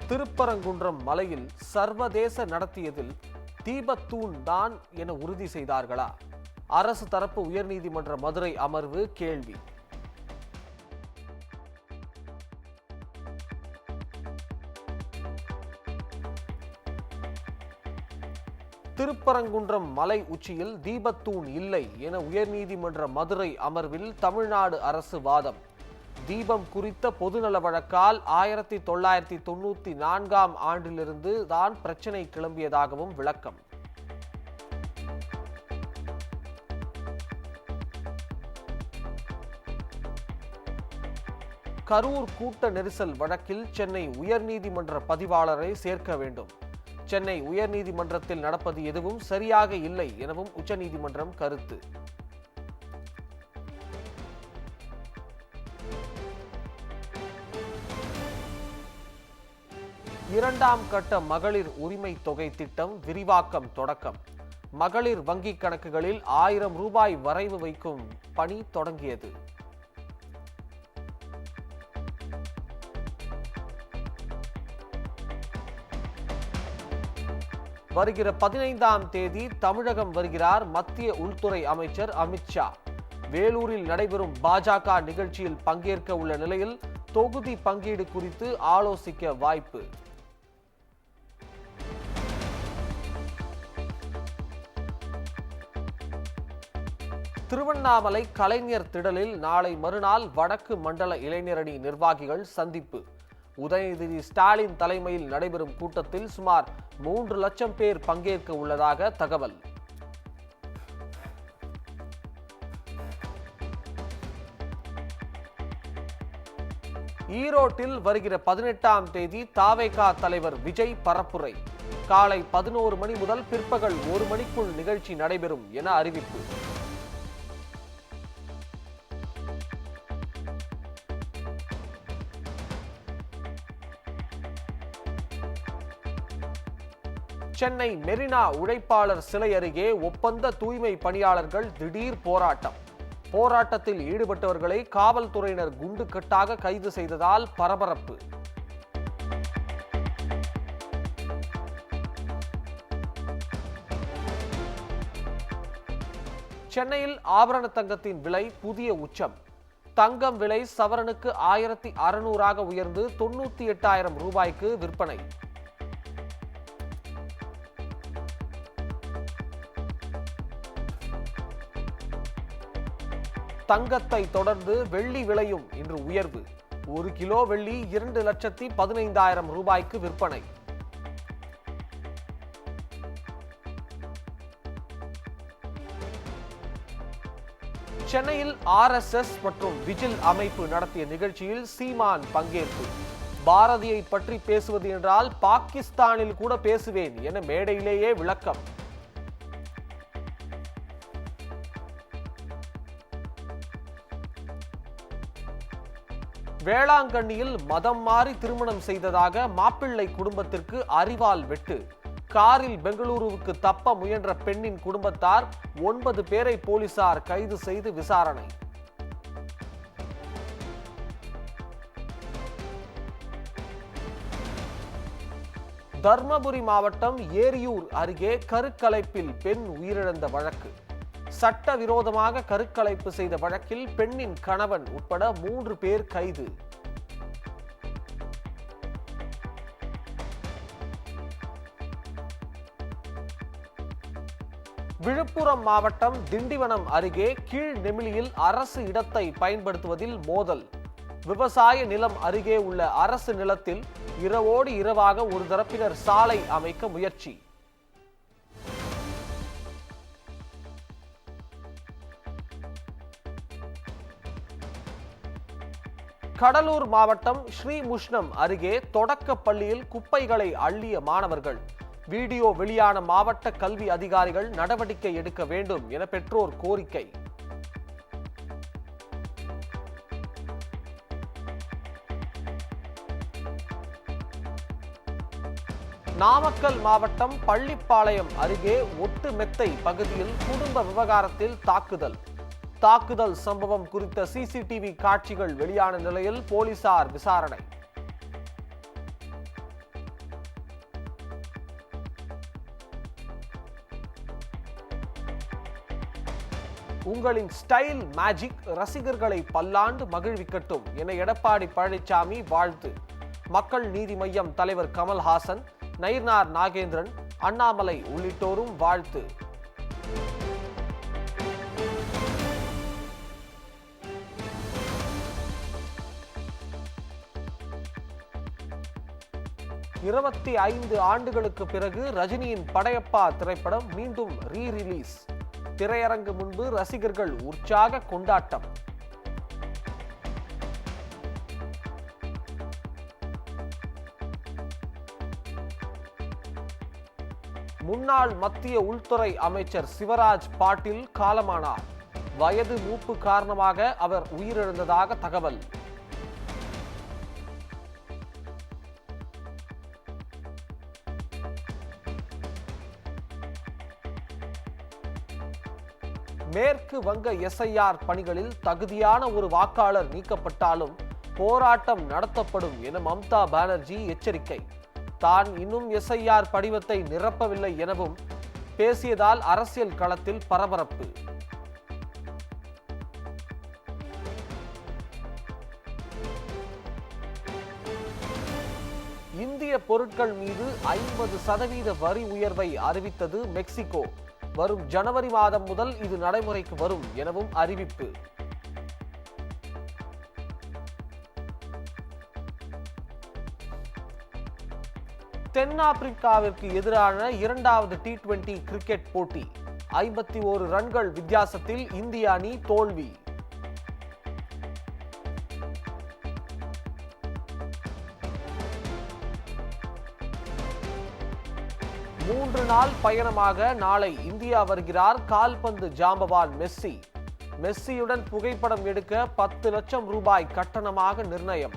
திருப்பரங்குன்றம் மலையில் சர்வதேச நடத்தியதில் தீபத்தூண் தான் என உறுதி செய்தார்களா? அரசு தரப்பு உயர்நீதிமன்ற மதுரை அமர்வு கேள்வி. திருப்பரங்குன்றம் மலை உச்சியில் தீபத்தூண் இல்லை என உயர்நீதிமன்ற மதுரை அமர்வில் தமிழ்நாடு அரசு வாதம். தீபம் குறித்த பொதுநல வழக்கால் 1994 ஆண்டிலிருந்து தான் பிரச்சினை கிளம்பியதாகவும் விளக்கம். கரூர் கூட்ட நெரிசல் வழக்கில் சென்னை உயர்நீதிமன்ற பதிவாளரை சேர்க்க வேண்டும். சென்னை உயர்நீதிமன்றத்தில் நடப்பது எதுவும் சரியாக இல்லை எனவும் உச்சநீதிமன்றம் கருத்து. இரண்டாம் கட்ட மகளிர் உரிமை தொகை திட்டம் விரிவாக்கம் தொடக்கம். மகளிர் வங்கிக் கணக்குகளில் 1000 ரூபாய் வரைவு வைக்கும் பணி தொடங்கியது. வருகிற 15ஆம் தேதி தமிழகம் வருகிறார் மத்திய உள்துறை அமைச்சர் அமித்ஷா. வேலூரில் நடைபெறும் பாஜக நிகழ்ச்சியில் பங்கேற்க உள்ள நிலையில் தொகுதி பங்கீடு குறித்து ஆலோசிக்க வாய்ப்பு. திருவண்ணாமலை கலைஞர் திடலில் நாளை மறுநாள் வடக்கு மண்டல இளைஞரணி நிர்வாகிகள் சந்திப்பு. உதயநிதி ஸ்டாலின் தலைமையில் நடைபெறும் கூட்டத்தில் சுமார் 3 லட்சம் பேர் பங்கேற்க உள்ளதாக தகவல். ஈரோட்டில் வருகிற 18ஆம் தேதி தாவேகா தலைவர் விஜய் பரப்புரை. காலை 11 மணி முதல் பிற்பகல் 1 மணிக்குள் நிகழ்ச்சி நடைபெறும் என அறிவிப்பு. சென்னை மெரினா உழைப்பாளர் சிலை அருகே ஒப்பந்த தூய்மை பணியாளர்கள் திடீர் போராட்டம். போராட்டத்தில் ஈடுபட்டவர்களை காவல்துறையினர் குண்டுக்கட்டாக கைது செய்ததால் பரபரப்பு. சென்னையில் ஆபரண தங்கத்தின் விலை புதிய உச்சம். தங்கம் விலை சவரனுக்கு 1600 உயர்ந்து 98,000 ரூபாய்க்கு விற்பனை. தங்கத்தை தொடர்ந்து வெள்ளி விலையும் இன்று உயர்வு. 1 கிலோ வெள்ளி 2,15,000 ரூபாய்க்கு விற்பனை. சென்னையில் RSS மற்றும் விஜில் அமைப்பு நடத்திய நிகழ்ச்சியில் சீமான் பங்கேற்பு. பாரதியை பற்றி பேசுவது என்றால் பாகிஸ்தானில் கூட பேசுவேன் என மேடையிலேயே விளக்கம். வேளாங்கண்ணியில் மதம் மாறி திருமணம் செய்ததாக மாப்பிள்ளை குடும்பத்திற்கு அரிவாள் வெட்டு. காரில் பெங்களூருவுக்கு தப்ப முயன்ற பெண்ணின் குடும்பத்தார் 9 பேரை போலீசார் கைது செய்து விசாரணை. தர்மபுரி மாவட்டம் ஏரியூர் அருகே கருக்கலைப்பில் பெண் உயிரிழந்த வழக்கு. சட்டவிரோதமாக கருக்கலைப்பு செய்த வழக்கில் பெண்ணின் கணவன் உட்பட 3 பேர் கைது. விழுப்புரம் மாவட்டம் திண்டிவனம் அருகே கீழ் நெமிலியில் அரசு இடத்தை பயன்படுத்துவதில் மோதல். விவசாய நிலம் அருகே உள்ள அரசு நிலத்தில் இரவோடு இரவாக ஒரு தரப்பினர் சாலை அமைக்க முயற்சி. கடலூர் மாவட்டம் ஸ்ரீமுஷ்ணம் அருகே தொடக்க பள்ளியில் குப்பைகளை அள்ளிய மாணவர்கள். வீடியோ வெளியான மாவட்ட கல்வி அதிகாரிகள் நடவடிக்கை எடுக்க வேண்டும் என பெற்றோர் கோரிக்கை. நாமக்கல் மாவட்டம் பள்ளிப்பாளையம் அருகே ஒட்டுமெத்தை பகுதியில் குடும்ப விவகாரத்தில் தாக்குதல். தாக்குதல் சம்பவம் குறித்த சிசிடிவி காட்சிகள் வெளியான நிலையில் போலீசார் விசாரணை. உங்களின் ஸ்டைல் மேஜிக் ரசிகர்களை பல்லாண்டு மகிழ்விக்கட்டும் என எடப்பாடி பழனிசாமி வாழ்த்து. மக்கள் நீதி மய்யம் தலைவர் கமல்ஹாசன், நயினார் நாகேந்திரன், அண்ணாமலை உள்ளிட்டோரும் வாழ்த்து. இருபத்தி 5 ஆண்டுகளுக்கு பிறகு ரஜினியின் படையப்பா திரைப்படம் மீண்டும் ரீ-ரிலீஸ். திரையரங்கு முன்பு ரசிகர்கள் உற்சாக கொண்டாட்டம். முன்னாள் மத்திய உள்துறை அமைச்சர் சிவராஜ் பாட்டீல் காலமானார். வயது மூப்பு காரணமாக அவர் உயிரிழந்ததாக தகவல். மேற்கு வங்க எஸ்ஐஆர் பணிகளில் தகுதியான ஒரு வாக்காளர் நீக்கப்பட்டாலும் போராட்டம் நடத்தப்படும் என மம்தா பானர்ஜி எச்சரிக்கை. தான் இன்னும் எஸ்ஐஆர் படிவத்தை நிரப்பவில்லை எனவும் பேசியதால் அரசியல் களத்தில் பரபரப்பு. இந்திய பொருட்கள் மீது 50% வரி உயர்வை அறிவித்தது மெக்சிகோ. வரும் ஜனவரி மாதம் முதல் இது நடைமுறைக்கு வரும் எனவும் அறிவிப்பு. தென்னாப்பிரிக்காவிற்கு எதிரான 2வது T20 கிரிக்கெட் போட்டி 51 ரன்கள் வித்தியாசத்தில் இந்திய அணி தோல்வி. மூன்று நாள் பயணமாக நாளை இந்தியா வருகிறார் கால்பந்து ஜாம்பவான் மெஸ்ஸி. மெஸ்ஸியுடன் புகைப்படம் எடுக்க 10 லட்சம் ரூபாய் கட்டணமாக நிர்ணயம்.